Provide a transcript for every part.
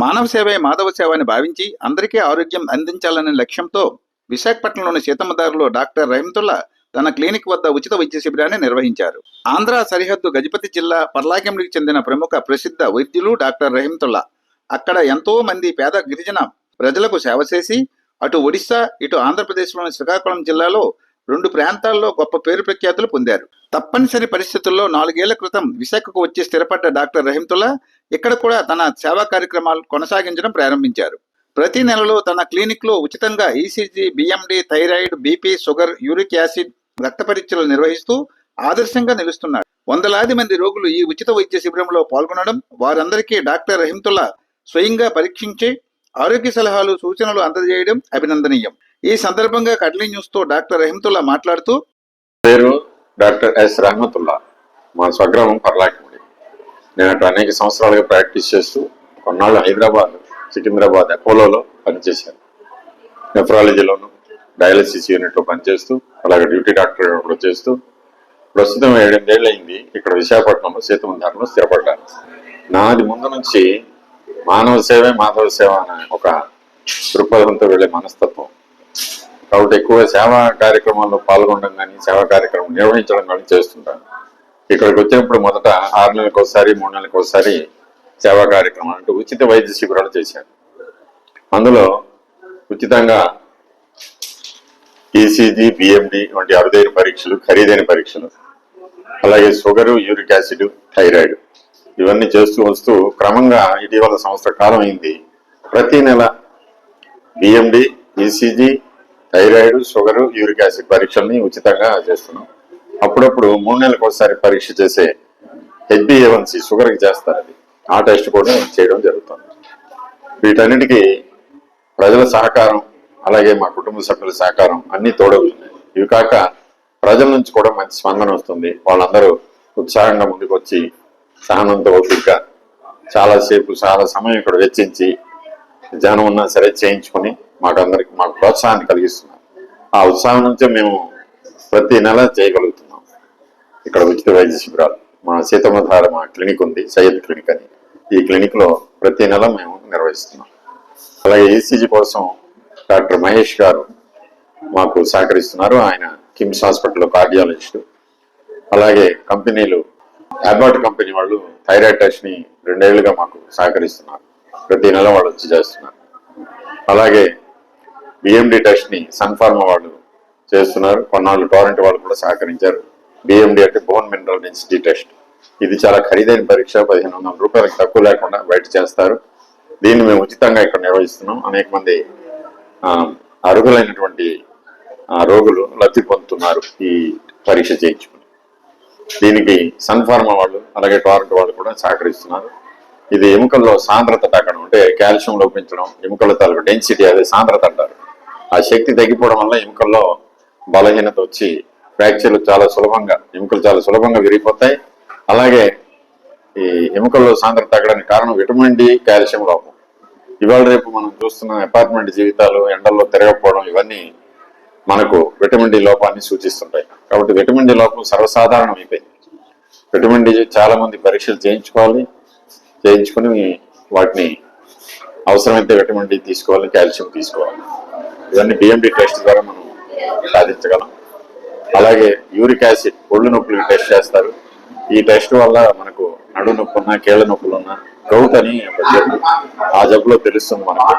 మానవ సేవే మాధవ సేవ అని భావించి అందరికీ ఆరోగ్యం అందించాలనే లక్ష్యంతో విశాఖపట్నంలోని సీతమ్మదారులో డాక్టర్ రహీమతుల్లా తన క్లినిక్ వద్ద ఉచిత వైద్య శిబిరాన్ని నిర్వహించారు. ఆంధ్ర సరిహద్దు గజపతి జిల్లా పర్లాకెండికి చెందిన ప్రముఖ ప్రసిద్ధ వైద్యులు డాక్టర్ రహీమతుల్లా అక్కడ ఎంతో మంది పేద గిరిజన ప్రజలకు సేవ చేసి అటు ఒడిశా ఇటు ఆంధ్రప్రదేశ్లోని శ్రీకాకుళం జిల్లాలో 2 ప్రాంతాల్లో గొప్ప పేరు ప్రఖ్యాతులు పొందారు. తప్పనిసరి పరిస్థితుల్లో 4 ఏళ్ల క్రితం విశాఖకు వచ్చి స్థిరపడ్డ డాక్టర్ రహీమతుల్లా ఇక్కడ కూడా తన సేవా కార్యక్రమాలు కొనసాగించడం ప్రారంభించారు. ప్రతి నెలలో తన క్లినిక్ లో ఉచితంగా ECG, BMD, thyroid, BP, sugar, uric acid రక్త పరీక్షలు నిర్వహిస్తూ ఆదర్శంగా నిలుస్తున్నారు. వందలాది మంది రోగులు ఈ ఉచిత వైద్య శిబిరంలో పాల్గొనడం, వారందరికీ డాక్టర్ రహీమతుల్లా స్వయంగా పరీక్షించి ఆరోగ్య సలహాలు, సూచనలు అందజేయడం అభినందనీయం. ఈ సందర్భంగా కడ్లీ న్యూస్ తో డాక్టర్ రహీమతుల్లా మాట్లాడుతూ, పేరు డాక్టర్ ఎస్ రహమతుల్లా, మా స్వగ్రామం పర్లాకిండి. నేను అటు అనేక సంవత్సరాలుగా ప్రాక్టీస్ చేస్తూ కొన్నాళ్ళు హైదరాబాద్, సికింద్రాబాద్ అపోలోలో పనిచేశాను. నెఫ్రాలజీలోను, డయాలసిస్ యూనిట్లో పనిచేస్తూ అలాగే డ్యూటీ డాక్టర్ కూడా చేస్తూ ప్రస్తుతం 7 ఏళ్ళు అయింది ఇక్కడ విశాఖపట్నంలో సీతమ్మదారులో స్థిరపడ్డాను. నాది ముందు నుంచి మానవ సేవే మాధవ సేవ అనే ఒక దృక్పథంతో వెళ్లే మనస్తత్వం కాబట్టి ఎక్కువ సేవా కార్యక్రమాల్లో పాల్గొనడం కానీ సేవా కార్యక్రమం నిర్వహించడం కానీ చేస్తుంటాను. ఇక్కడికి వచ్చినప్పుడు మొదట 6 నెలలకు ఒకసారి 3 నెలలకు ఒకసారి సేవా కార్యక్రమాలు అంటే ఉచిత వైద్య శిబిరాలు చేశాను. అందులో ఉచితంగా ఈసీజీ, బిఎండి వంటి అరుదైన పరీక్షలు, ఖరీదైన పరీక్షలు, అలాగే షుగరు, యూరిక్ యాసిడ్, థైరాయిడ్ ఇవన్నీ చేస్తూ వస్తూ క్రమంగా ఇటీవల సంవత్సర కాలం అయింది ప్రతి నెల BMD, ECG, thyroid, sugar, uric acid పరీక్షల్ని ఉచితంగా చేస్తున్నాం. అప్పుడప్పుడు 3 నెలలకు ఒకసారి పరీక్ష చేసే HbA1c షుగర్కి చేస్తారు, అది ఆ టెస్ట్ కూడా చేయడం జరుగుతుంది. వీటన్నిటికీ ప్రజల సహకారం అలాగే మా కుటుంబ సభ్యుల సహకారం అన్ని తోడవుతున్నాయి. ఇవి కాక ప్రజల నుంచి కూడా మంచి స్పందన వస్తుంది. వాళ్ళందరూ ఉత్సాహంగా ముందుకు వచ్చి సహనంతో ఓపికగా చాలాసేపు చాలా సమయం ఇక్కడ వెచ్చించి జనం ఉన్నా సరే చేయించుకొని మాకు ప్రోత్సాహాన్ని కలిగిస్తున్నారు. ఆ ఉత్సాహం నుంచే మేము ప్రతి నెల చేయగలుగుతున్నాం. ఇక్కడ ఉచిత వైద్య శిబిరాలు మా సీతమ్మధార మా క్లినిక్ ఉంది, సయ్యద్ క్లినిక్ అని. ఈ క్లినిక్ లో ప్రతి నెల మేము నిర్వహిస్తున్నాం. అలాగే ఈసీజీ కోసం డాక్టర్ మహేష్ గారు మాకు సహకరిస్తున్నారు. ఆయన కిమ్స్ హాస్పిటల్లో కార్డియాలజిస్ట్. అలాగే కంపెనీలు, అబాట్ కంపెనీ వాళ్ళు థైరాయిడ్ టెస్ట్ ని 2 ఏళ్లుగా మాకు సహకరిస్తున్నారు. ప్రతి నెల వాళ్ళు వచ్చి చేస్తున్నారు. అలాగే బిఎండి టెస్ట్ ని సన్ఫార్మా వాళ్ళు చేస్తున్నారు. కొన్నాళ్ళు టోరెంట్ వాళ్ళు కూడా సహకరించారు. బిఎండి అంటే బోన్ మినరల్ డెన్సిటీ టెస్ట్. ఇది చాలా ఖరీదైన పరీక్ష, 1500 రూపాయలకు తక్కువ లేకుండా బయట చేస్తారు. దీన్ని మేము ఉచితంగా ఇక్కడ నిర్వహిస్తున్నాం. అనేక మంది అర్హులైనటువంటి రోగులు లబ్ధి పొందుతున్నారు ఈ పరీక్ష చేయించుకుని. దీనికి సన్ఫార్మా వాళ్ళు అలాగే టోరెంట్ వాళ్ళు కూడా సహకరిస్తున్నారు. ఇది ఎముకల్లో సాంద్రత తగ్గడం అంటే కాల్షియం లోపించడం, ఎముకల తాలూకు డెన్సిటీ, అదే సాంద్రత అంటారు. ఆ శక్తి తగ్గిపోవడం వల్ల ఎముకల్లో బలహీనత వచ్చి ఫ్రాక్చర్లు ఎముకలు చాలా సులభంగా విరిగిపోతాయి. అలాగే ఈ ఎముకల్లో సాంద్రత తగ్గడానికి కారణం విటమిన్ డి, కాల్షియం లోపం. ఇవాళ రేపు మనం చూస్తున్న అపార్ట్మెంట్ జీవితాలు, ఎండల్లో తిరగకపోవడం ఇవన్నీ మనకు విటమిన్ డి లోపాన్ని సూచిస్తుంటాయి. కాబట్టి విటమిన్ డి లోపం సర్వసాధారణం అయిపోయింది. విటమిన్ డి చాలా మంది పరీక్షలు చేయించుకుని వాటిని అవసరమైతే విటమిన్ డి తీసుకోవాలి, కాల్షియం తీసుకోవాలి. ఇవన్నీ బిఎండి టెస్ట్ ద్వారా మనం సాధించగలం. అలాగే యూరిక్ యాసిడ్ ఒళ్ళు నొప్పులు టెస్ట్ చేస్తారు. ఈ టెస్ట్ వల్ల మనకు నడు నొప్పి ఉన్నా, కీళ్ళ నొప్పులు ఉన్నా, గౌట్ అని ఒక జబ్బు, ఆ జబ్బులో తెలుస్తుంది మనకు.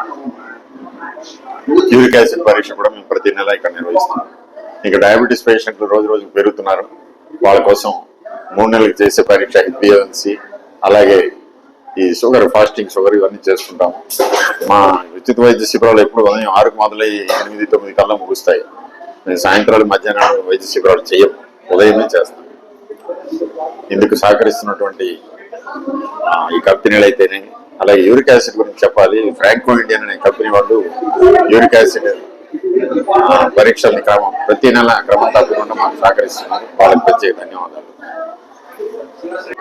యూరిక్ యాసిడ్ పరీక్ష కూడా మేము ప్రతి నెల ఇక్కడ నిర్వహిస్తున్నాం. ఇంకా డయాబెటీస్ పేషెంట్లు రోజు రోజుకు పెరుగుతున్నారు. వాళ్ళ కోసం 3 నెలలకు చేసే పరీక్ష HbA1c, అలాగే ఈ షుగర్, ఫాస్టింగ్ షుగర్ ఇవన్నీ చేసుకుంటాము. మా ఉచిత వైద్య శిబిరాలు ఎప్పుడు ఉదయం 6కు మొదలై 8-9 కల్లా ముగుస్తాయి. మేము సాయంత్రాలు, మధ్యాహ్నం వైద్య శిబిరాలు చేయము, ఉదయమే చేస్తాం. ఇందుకు సహకరిస్తున్నటువంటి ఈ కంపెనీలు అయితేనే. అలాగే యూరిక్ యాసిడ్ గురించి చెప్పాలి. ఫ్రాంకో ఇండియన్ అనే కంపెనీ వాళ్ళు యూరిక్ యాసిడ్ పరీక్షల్ని ప్రతి నెల క్రమం తప్పకుండా మాకు సహకరిస్తున్నారు. వాళ్ళకి ప్రత్యేక ధన్యవాదాలు.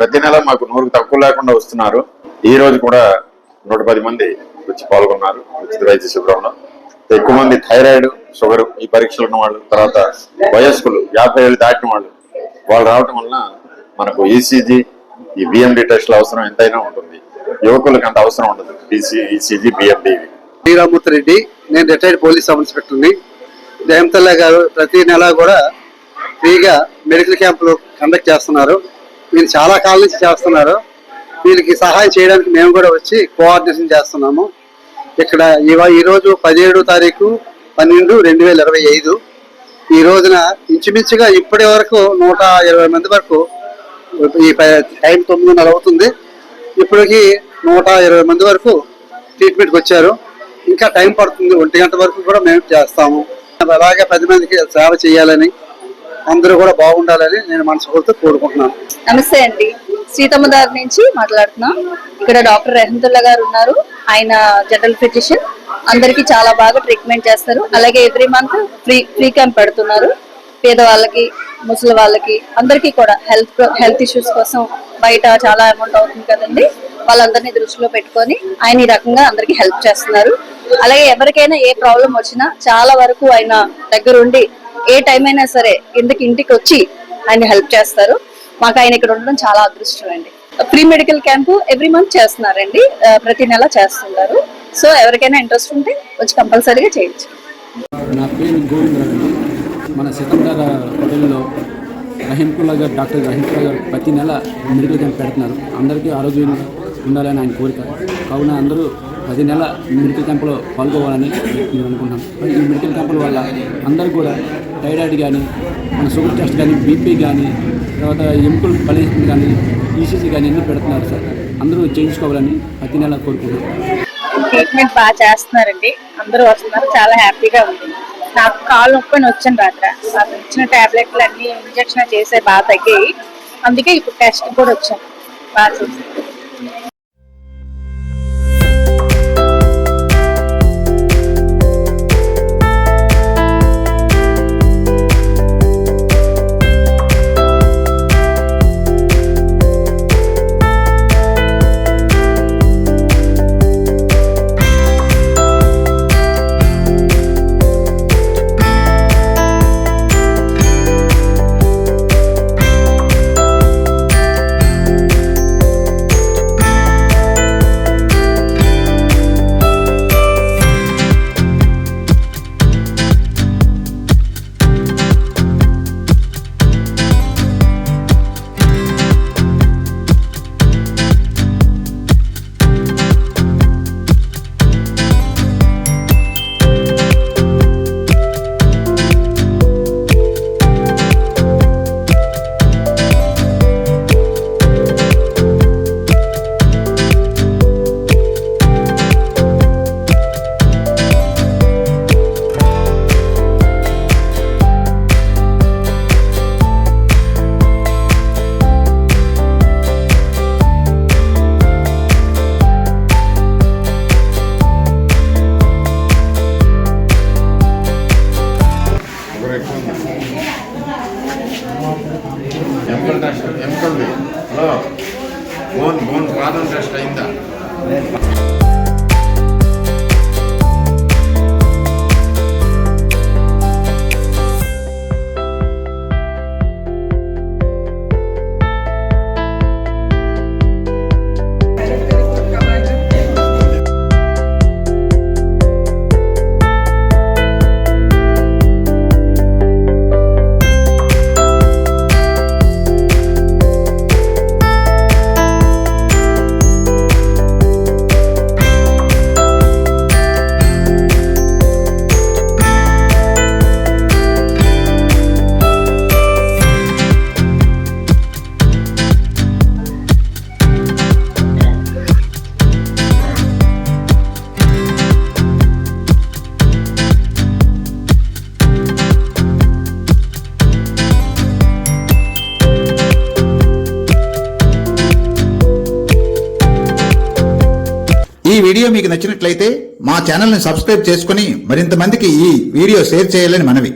ప్రతి నెల మాకు 100కు తక్కువ లేకుండా వస్తున్నారు. ఈ రోజు కూడా 110 మంది వచ్చి పాల్గొన్నారు ఉచిత వైద్య శిబిరంలో. ఎక్కువ మంది థైరాయిడ్, షుగర్ ఈ పరీక్షలు ఉన్న వాళ్ళు, తర్వాత వయస్కులు 50 ఏళ్ళు దాటిన వాళ్ళు రావటం వలన మనకు ఈసీజీ, ఈ బిఎండి టెస్ట్ల అవసరం ఎంతైనా ఉంటుంది. యువకులకు అంత అవసరం ఉండదు. BC, ECG, BMD. Sriramurthy Reddy, నేను రిటైర్డ్ పోలీస్ సబ్ ఇన్స్పెక్టర్ని. జయంతల్లా గారు ప్రతి నెల కూడా ఫ్రీగా మెడికల్ క్యాంపులు కండక్ట్ చేస్తున్నారు. వీళ్ళు చాలా కాలం నుంచి చేస్తున్నారు. వీళ్ళకి సహాయం చేయడానికి మేము కూడా వచ్చి కోఆర్డినేషన్ చేస్తున్నాము. ఇక్కడ ఈ రోజు 17వ తారీఖు 12/2025. ఈ రోజున ఇంచుమించుగా ఇప్పటి వరకు 120 మంది వరకు, ఈ టైం 9:30 అవుతుంది, ఇప్పటికి 120 మంది వరకు ట్రీట్మెంట్కి వచ్చారు. ఇంకా టైం పడుతుంది, 1 గంట వరకు కూడా మేము చేస్తాము. అలాగే 10 మందికి సేవ చేయాలని, అందరూ కూడా బాగుండాలని నేను మనస్ఫూర్తిగా కోరుకుంటున్నాను. నమస్తే అండి, సీతమ్మదారి నుంచి మాట్లాడుతున్నాం. ఇక్కడ డాక్టర్ రెహమతుల్లా గారు ఉన్నారు. ఆయన జనరల్ ఫిజిషియన్, అందరికి చాలా బాగా ట్రీట్మెంట్ చేస్తారు. అలాగే ఎవ్రీ మంత్ ఫ్రీ క్యాంప్ పెడుతున్నారు. పేదవాళ్ళకి, ముసలి వాళ్ళకి, అందరికీ కూడా హెల్త్ ఇష్యూస్ కోసం బయట చాలా అమౌంట్ అవుతుంది కదండి, వాళ్ళందరినీ దృష్టిలో పెట్టుకొని ఆయన ఈ రకంగా అందరికి హెల్ప్ చేస్తున్నారు. అలాగే ఎవరికైనా ఏ ప్రాబ్లం వచ్చినా చాలా వరకు ఆయన దగ్గరుండి ఏ టైం అయినా సరే ఇంటికి వచ్చి ఆయన హెల్ప్ చేస్తారు. మాకు ఆయన ఇక్కడ ఉండడం చాలా అదృష్టం అండి. Free medical camp every month చేస్తున్నారండి, ప్రతి నెల చేస్తున్నారు. సో ఎవరికైనా ఇంట్రెస్ట్ ఉంటే వచ్చి కంపల్సరీగా చేయొచ్చు. నా పేరు గోవిందరావు. మన సీతమ్మదార హోటల్లో రహీంతుల్లా గారు, డాక్టర్ రహీంతుల్లా గారు ప్రతి నెల మెడికల్ క్యాంప్ పెడుతున్నారు. అందరికీ ఆరోగ్యంగా ఉండాలని ఆయన కోరిక. కావున అందరూ ప్రతి నెల మెడికల్ క్యాంపులో పాల్గొవాలని నేను అనుకుంటున్నాను. ఈ మెడికల్ క్యాంపుల వల్ల అందరూ కూడా థైరాయిడ్ కానీ, మన షుగర్ టెస్ట్ కానీ, బీపీ కానీ, తర్వాత ఎముకలు పనిచేస్తుంది కానీ, ఈసీజీ కానీ అన్నీ పెడుతున్నారు సార్. అందరూ చేయించుకోవాలని ప్రతి నెల కోరుకుంటున్నాను. ట్రీట్మెంట్ బాగా చేస్తున్నారండి, అందరూ వస్తున్నారు, చాలా హ్యాపీగా ఉంది. నాకు కాలు నొప్పి వచ్చాను రాత్రి, నాకు ఇచ్చిన టాబ్లెట్లు అన్ని ఇంజక్షన్ చేసే బాగా తగ్గాయి. అందుకే ఇప్పుడు టెస్ట్ కూడా వచ్చాను, బాగా చేశాను. బోన్ పాదం టెస్ట్ అయిందా? ఈ వీడియో మీకు నచ్చినట్లయితే మా ఛానల్ని సబ్స్క్రైబ్ చేసుకుని మరింత మందికి ఈ వీడియో షేర్ చేయాలని మనవి.